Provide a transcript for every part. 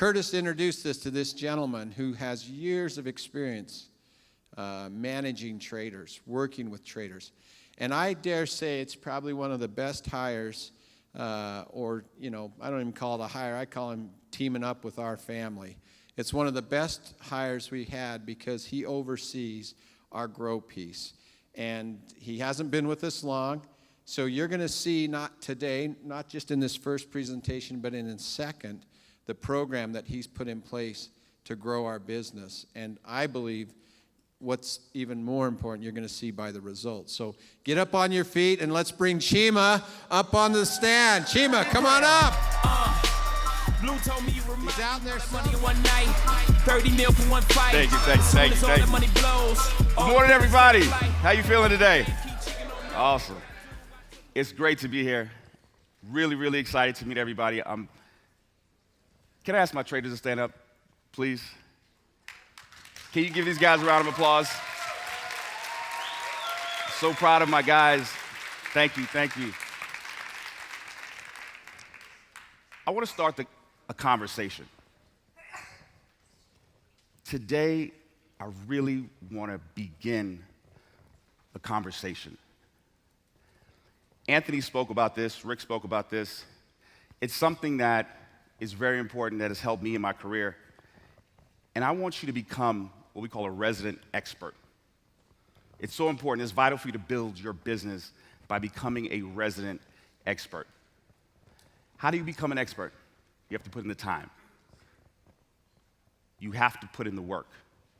Curtis introduced us to this gentleman who has years of experience managing traders, working with traders. And I dare say it's probably one of the best hires, or, you know, I don't even call it a hire, I call him teaming up with our family. It's one of the best hires we had because he oversees our grow piece. And he hasn't been with us long, so you're going to see not today, not just in this first presentation, but in a second, the program that he's put in place to grow our business. And I believe what's even more important, you're going to see by the results. So get up on your feet and let's bring Chima up on the stand. Chima, come on up. Blue told me you were He's out there money one night, 30 mil for one fight. Thank you. Good morning, everybody. How you feeling today? Awesome. It's great to be here. Really, really excited to meet everybody. Can I ask my traders to stand up, please? Can you give these guys a round of applause? So proud of my guys. Thank you, thank you. I want to start a conversation. Today, I really want to begin a conversation. Anthony spoke about this, Rick spoke about this. It's something that is very important that has helped me in my career. And I want you to become what we call a resident expert. It's so important, it's vital for you to build your business by becoming a resident expert. How do you become an expert? You have to put in the time. You have to put in the work.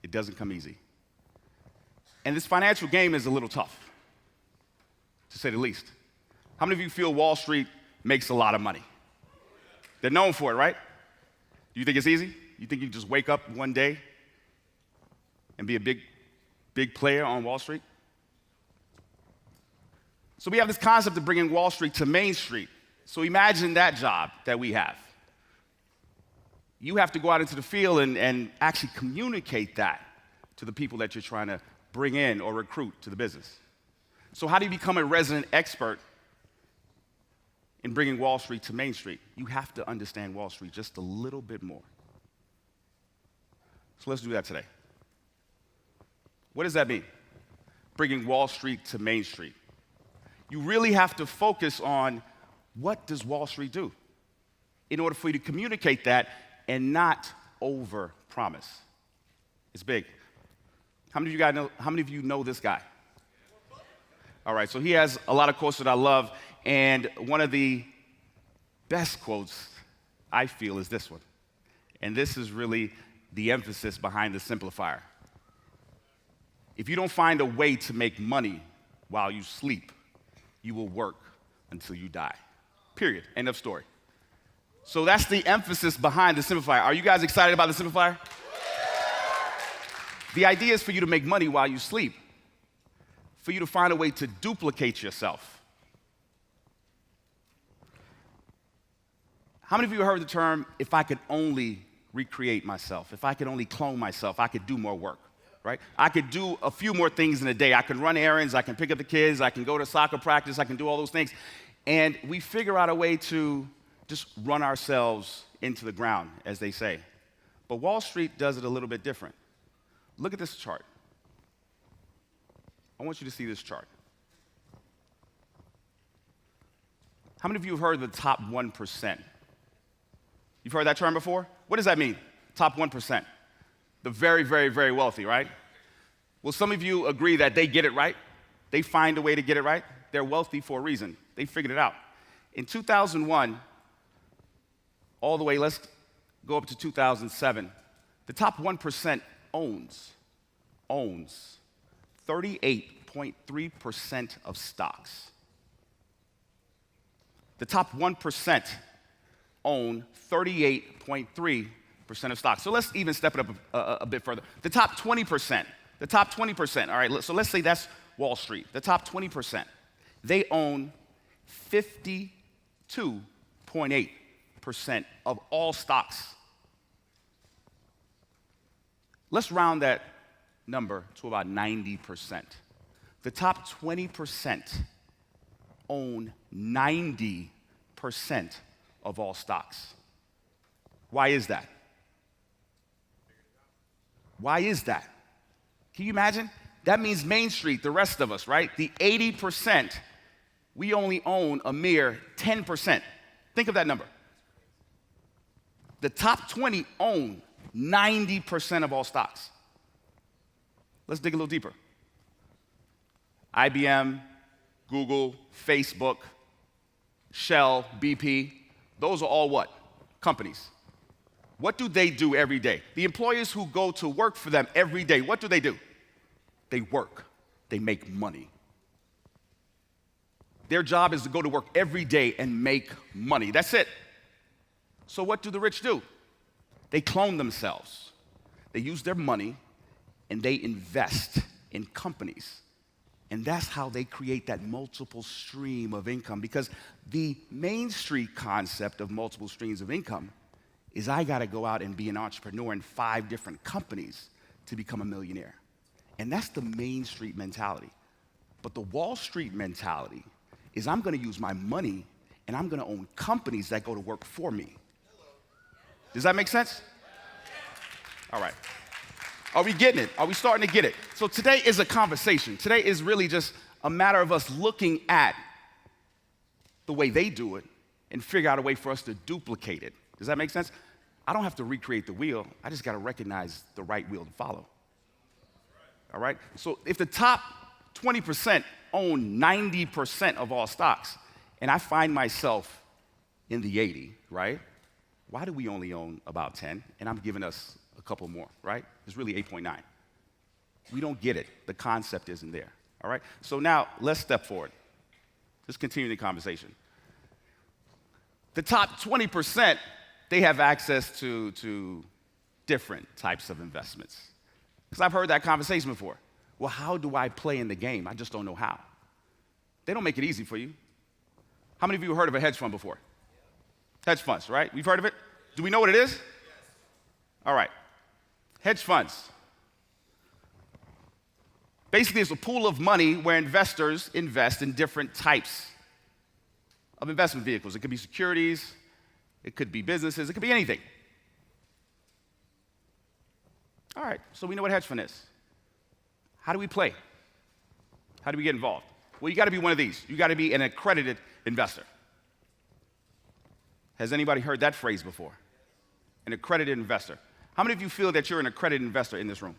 It doesn't come easy. And this financial game is a little tough, to say the least. How many of you feel Wall Street makes a lot of money? They're known for it, right? Do you think it's easy? You think you just wake up one day and be a big player on Wall Street? So we have this concept of bringing Wall Street to Main Street. So imagine that job that we have. You have to go out into the field and actually communicate that to the people that you're trying to bring in or recruit to the business. So how do you become a resident expert in bringing Wall Street to Main Street? You have to understand Wall Street just a little bit more. So let's do that today. What does that mean? Bringing Wall Street to Main Street. You really have to focus on what does Wall Street do in order for you to communicate that and not over-promise. It's big. How many of you know this guy? All right, so he has a lot of quotes that I love, and one of the best quotes I feel is this one. And this is really the emphasis behind the simplifier. If you don't find a way to make money while you sleep, you will work until you die. Period. End of story. So that's the emphasis behind the simplifier. Are you guys excited about the simplifier? The idea is for you to make money while you sleep, for you to find a way to duplicate yourself. How many of you heard the term, if I could only recreate myself, if I could only clone myself, I could do more work, right? I could do a few more things in a day. I can run errands, I can pick up the kids, I can go to soccer practice, I can do all those things. And we figure out a way to just run ourselves into the ground, as they say. But Wall Street does it a little bit different. Look at this chart. I want you to see this chart. How many of you have heard of the top 1%? You've heard that term before? What does that mean, top 1%? The very, very, very wealthy, right? Well, some of you agree that they get it right. They find a way to get it right. They're wealthy for a reason. They figured it out. In 2001, all the way, let's go up to 2007, the top 1% owns 38.3% of stocks. The top 1% own 38.3% of stocks. So let's even step it up a bit further. The top 20%, all right, so let's say that's Wall Street. The top 20%, they own 52.8% of all stocks. Let's round that number to about 90%. The top 20% own 90% of all stocks. Why is that? Why is that? Can you imagine? That means Main Street, the rest of us, right? The 80%, we only own a mere 10%. Think of that number. The top 20 own 90% of all stocks. Let's dig a little deeper. IBM, Google, Facebook, Shell, BP, those are all what? Companies. What do they do every day? The employees who go to work for them every day, what do? They work. They make money. Their job is to go to work every day and make money. That's it. So what do the rich do? They clone themselves. They use their money and they invest in companies. And that's how they create that multiple stream of income. Because the Main Street concept of multiple streams of income is I got to go out and be an entrepreneur in 5 different companies to become a millionaire. And that's the Main Street mentality. But the Wall Street mentality is I'm going to use my money and I'm going to own companies that go to work for me. Does that make sense? All right. Are we getting it? Are we starting to get it? So today is a conversation. Today is really just a matter of us looking at the way they do it and figure out a way for us to duplicate it. Does that make sense? I don't have to recreate the wheel. I just got to recognize the right wheel to follow. All right? So if the top 20% own 90% of all stocks, and I find myself in the 80, right? Why do we only own about 10? And I'm giving us a couple more, right? It's really 8.9. We don't get it. The concept isn't there, all right? So now let's step forward. Let's continue the conversation. The top 20%, they have access to different types of investments. Because I've heard that conversation before. Well, how do I play in the game? I just don't know how. They don't make it easy for you. How many of you have heard of a hedge fund before? Hedge funds, right? We've heard of it? Do we know what it is? Yes. All right. Hedge funds. Basically, it's a pool of money where investors invest in different types of investment vehicles. It could be securities, it could be businesses, it could be anything. All right, so we know what hedge fund is. How do we play? How do we get involved? Well, you got to be one of these. You got to be an accredited investor. Has anybody heard that phrase before? An accredited investor. How many of you feel that you're an accredited investor in this room?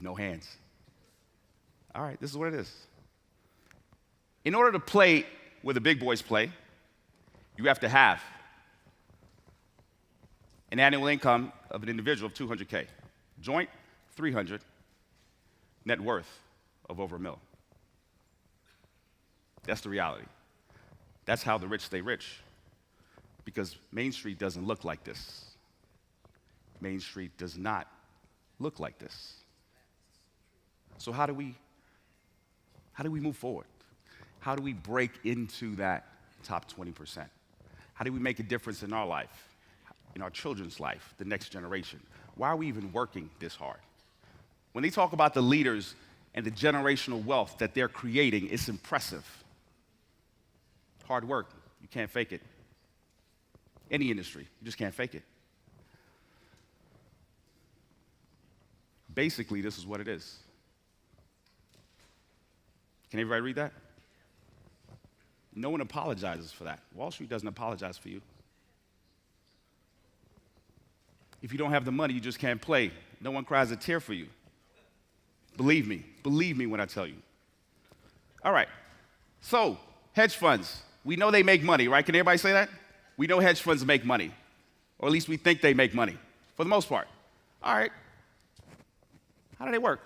No hands. All right, this is what it is. In order to play where the big boys play, you have to have an annual income of an individual of 200K. Joint, 300. Net worth of over $1 million. That's the reality. That's how the rich stay rich. Because Main Street doesn't look like this. Main Street does not look like this. So how do we move forward? How do we break into that top 20%? How do we make a difference in our life, in our children's life, the next generation? Why are we even working this hard? When they talk about the leaders and the generational wealth that they're creating, it's impressive. Hard work, you can't fake it. Any industry, you just can't fake it. Basically, this is what it is. Can everybody read that? No one apologizes for that. Wall Street doesn't apologize for you. If you don't have the money, you just can't play. No one cries a tear for you. Believe me when I tell you. All right, so hedge funds, we know they make money, right? Can everybody say that? We know hedge funds make money, or at least we think they make money, for the most part. All right, how do they work?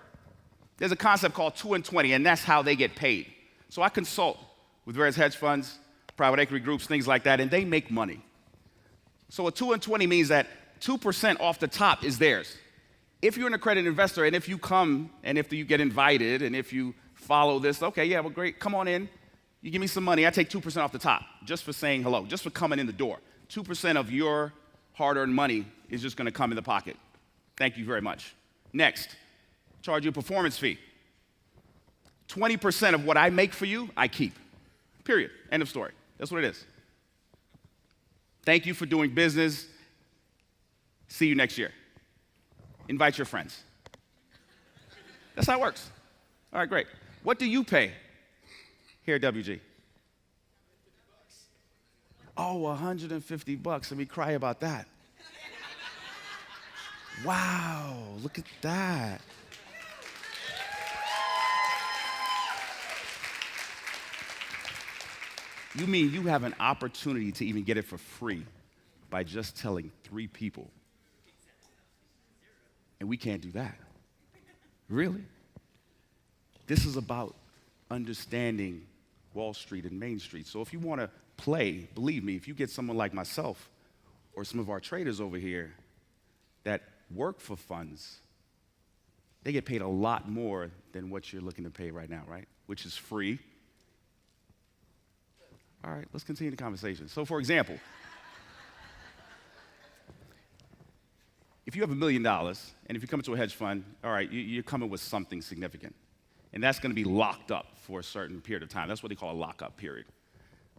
There's a concept called 2 and 20, and that's how they get paid. So I consult with various hedge funds, private equity groups, things like that, and they make money. So a 2 and 20 means that 2% off the top is theirs. If you're an accredited investor, and if you come, and if you get invited, and if you follow this, okay, yeah, well, great, come on in. You give me some money, I take 2% off the top, just for saying hello, just for coming in the door. 2% of your hard-earned money is just gonna come in the pocket. Thank you very much. Next, charge you a performance fee. 20% of what I make for you, I keep. Period. End of story. That's what it is. Thank you for doing business, See you next year. Invite your friends. That's how it works. All right, great. What do you pay here at WG? Oh, $150. Let me cry about that. Wow, look at that. You mean you have an opportunity to even get it for free by just telling 3 people? And we can't do that. Really? This is about understanding Wall Street and Main Street. So if you want to play, believe me, if you get someone like myself or some of our traders over here that work for funds, they get paid a lot more than what you're looking to pay right now, right? Which is free. All right, let's continue the conversation. So for example, if you have $1 million, and if you come into a hedge fund, all right, you're coming with something significant. And that's going to be locked up for a certain period of time. That's what they call a lockup period.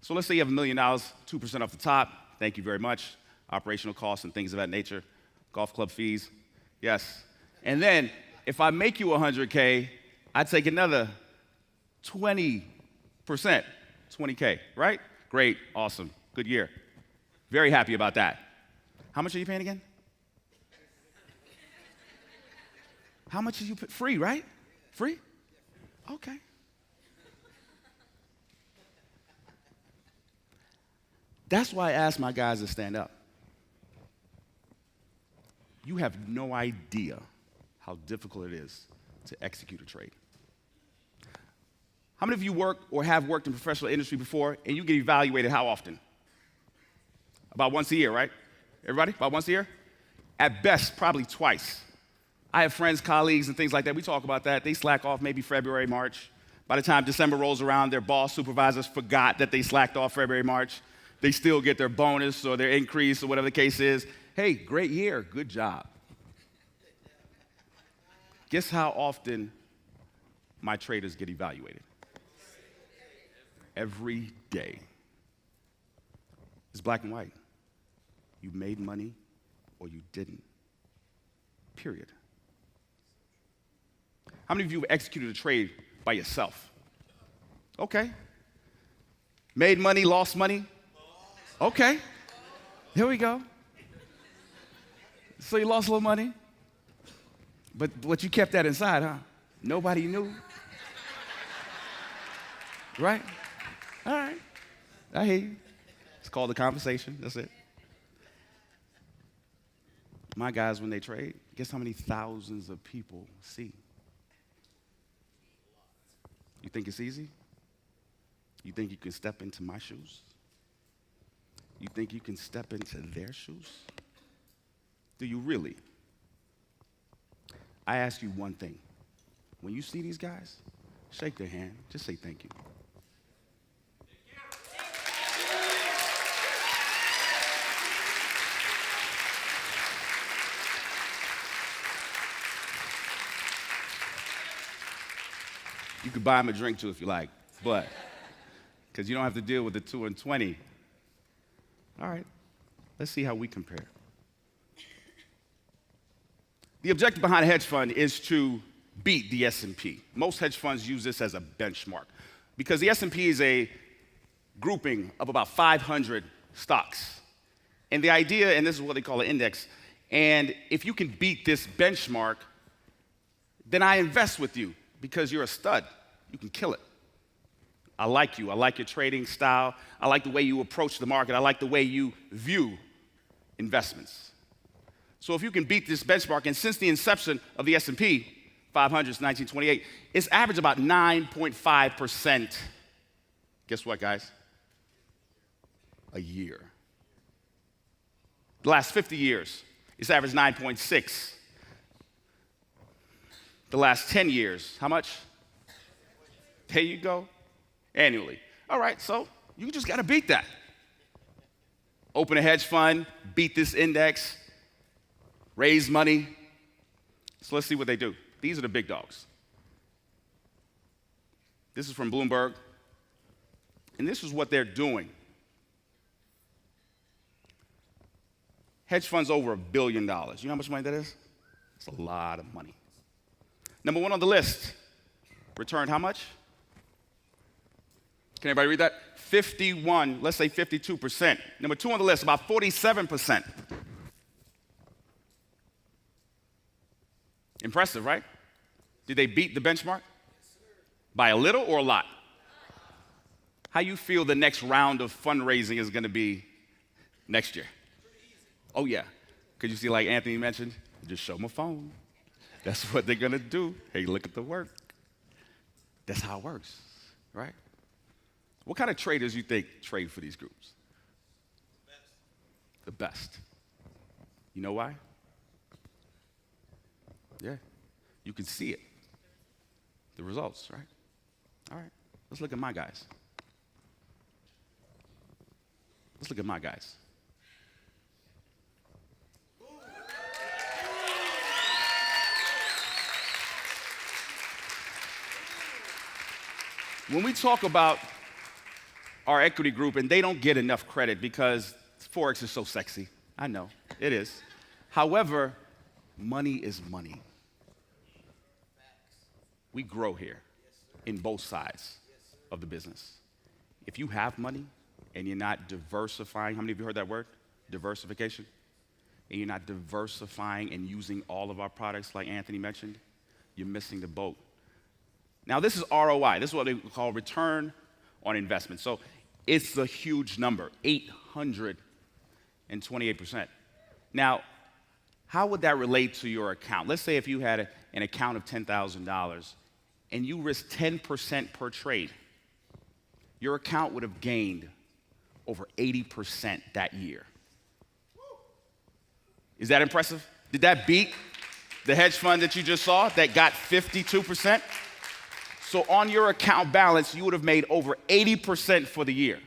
So let's say you have $1 million, 2% off the top. Thank you very much. Operational costs and things of that nature. Golf club fees. Yes. And then if I make you 100K, I'd take another 20%. 20K, right? Great, awesome, good year. Very happy about that. How much are you paying again? How much are you paying? Free, right? Free? Okay. That's why I ask my guys to stand up. You have no idea how difficult it is to execute a trade. How many of you work or have worked in professional industry before and you get evaluated how often? About once a year, right? Everybody? About once a year? At best, probably twice. I have friends, colleagues, and things like that. We talk about that. They slack off maybe February, March. By the time December rolls around, their boss, supervisors forgot that they slacked off February, March. They still get their bonus or their increase or whatever the case is. Hey, great year, good job. Guess how often my traders get evaluated? Every day. It's black and white. You made money or you didn't. Period. How many of you have executed a trade by yourself? Okay. Made money, lost money? Okay. Here we go. So you lost a little money, but you kept that inside, huh? Nobody knew. Right? All right. I hear you. It's called a conversation. That's it. My guys, when they trade, guess how many thousands of people see? You think it's easy? You think you can step into my shoes? You think you can step into their shoes? Do you really? I ask you one thing. When you see these guys, shake their hand. Just say thank you. You could buy them a drink too if you like, but because you don't have to deal with the 2 and 20. All right, let's see how we compare. The objective behind a hedge fund is to beat the S&P. Most hedge funds use this as a benchmark because the S&P is a grouping of about 500 stocks. And the idea, and this is what they call an index, and if you can beat this benchmark, then I invest with you because you're a stud. You can kill it. I like you. I like your trading style. I like the way you approach the market. I like the way you view investments. So if you can beat this benchmark, and since the inception of the S&P 500 since 1928, it's averaged about 9.5%. Guess what, guys? A year. The last 50 years, it's averaged 9.6. The last 10 years, how much? There you go. Annually. All right, so you just got to beat that. Open a hedge fund, beat this index, raise money. So let's see what they do. These are the big dogs. This is from Bloomberg, and this is what they're doing. Hedge funds over $1 billion. You know how much money that is? It's a lot of money. Number 1 on the list, returned how much? Can everybody read that? 51, let's say 52%. Number 2 on the list, about 47%. Impressive, right? Did they beat the benchmark? By a little or a lot? How you feel the next round of fundraising is going to be next year? Oh, yeah. Because you see, like Anthony mentioned, just show them a phone. That's what they're going to do. Hey, look at the work. That's how it works, right? What kind of traders you think trade for these groups? The best. You know why? Yeah. You can see it. The results, right? All right. Let's look at my guys. Let's look at my guys. When we talk about our equity group, and they don't get enough credit because Forex is so sexy. I know, it is. However, money is money. We grow here in both sides of the business. If you have money and you're not diversifying, how many of you heard that word? Diversification. And you're not diversifying and using all of our products like Anthony mentioned, you're missing the boat. Now, this is ROI. This is what they call return on investment. So it's a huge number, 828%. Now, how would that relate to your account? Let's say if you had an account of $10,000 and you risk 10% per trade, your account would have gained over 80% that year. Is that impressive? Did that beat the hedge fund that you just saw that got 52%? So on your account balance, you would have made over 80% for the year.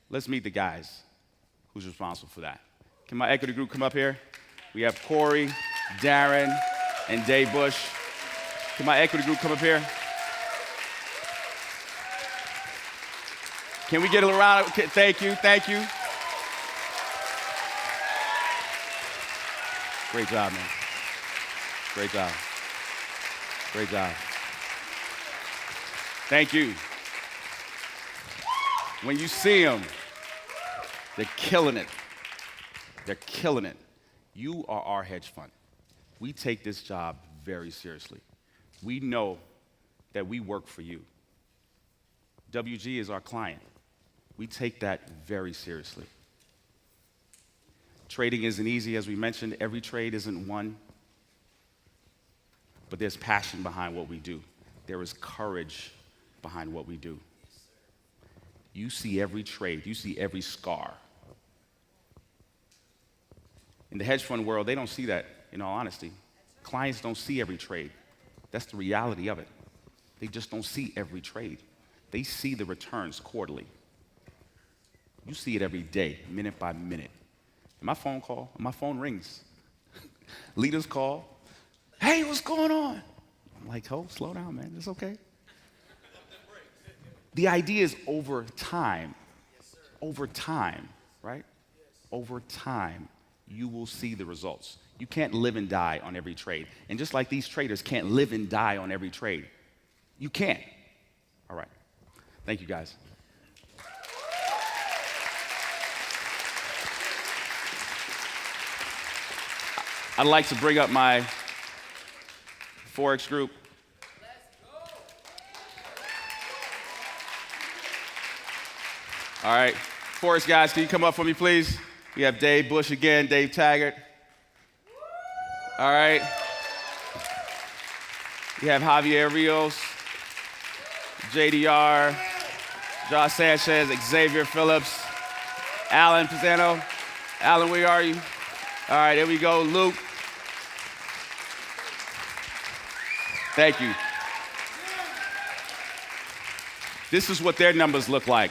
Let's meet the guys who's responsible for that. Can my equity group come up here? We have Corey, Darren, and Dave Bush. Can my equity group come up here? Can we get a round? Thank you, thank you. Great job, man. Great job. Great job. Thank you. When you see them, they're killing it. They're killing it. You are our hedge fund. We take this job very seriously. We know that we work for you. WG is our client. We take that very seriously. Trading isn't easy, as we mentioned. Every trade isn't won. But there's passion behind what we do. There is courage behind what we do. You see every trade. You see every scar. In the hedge fund world, they don't see that, in all honesty. Clients don't see every trade. That's the reality of it. They just don't see every trade. They see the returns quarterly. You see it every day, minute by minute. My phone rings. Leaders call. Hey, what's going on? I'm like, oh, slow down, man. It's okay. The idea is over time, right? Over time, you will see the results. You can't live and die on every trade. And just like these traders can't live and die on every trade, you can't. All right. Thank you, guys. I'd like to bring up my Forex group. All right, Forex guys, can you come up for me, please? We have Dave Bush again, Dave Taggart. All right. We have Javier Rios, JDR, Josh Sanchez, Xavier Phillips, Alan Pisano. Alan, where are you? All right, there we go, Luke. Thank you. This is what their numbers look like.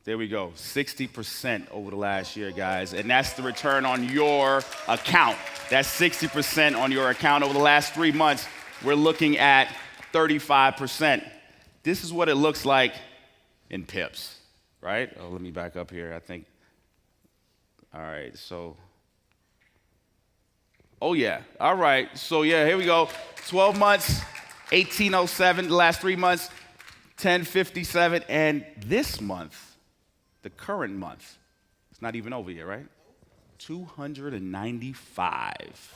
There we go, 60% over the last year, guys. And that's the return on your account. That's 60% on your account over the last 3 months. We're looking at 35%. This is what it looks like in pips. right? Oh, let me back up here. I think, all right, so, oh yeah, all right. So yeah, here we go. 12 months, 1807, the last 3 months, 1057, and this month, the current month, it's not even over yet, right? 295.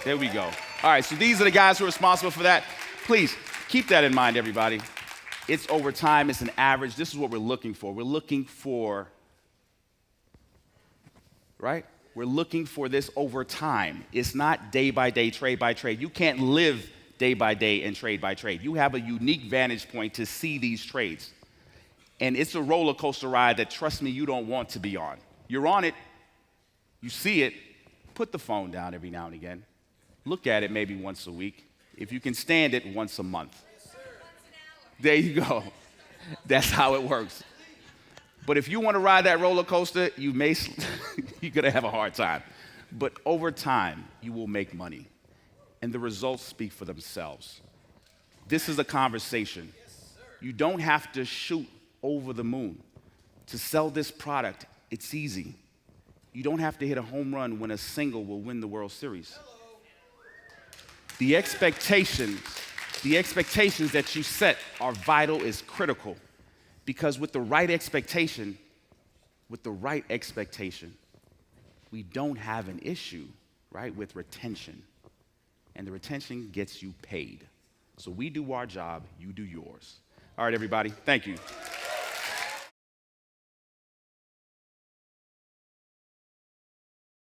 There we go. All right, so these are the guys who are responsible for that. Please keep that in mind, everybody. It's over time, it's an average. This is what we're looking for. We're looking for, right? We're looking for this over time. It's not day by day, trade by trade. You can't live day by day and trade by trade. You have a unique vantage point to see these trades. And it's a roller coaster ride that, trust me, you don't want to be on. You're on it, you see it, put the phone down every now and again. Look at it maybe once a week. If you can stand it, once a month. There you go. That's how it works. But if you want to ride that roller coaster, you're going to have a hard time. But over time, you will make money. And the results speak for themselves. This is a conversation. You don't have to shoot over the moon. To sell this product, it's easy. You don't have to hit a home run when a single will win the World Series. The expectations that you set are vital, is critical. Because with the right expectation, we don't have an issue, right, with retention. And the retention gets you paid. So we do our job, you do yours. All right, everybody, thank you.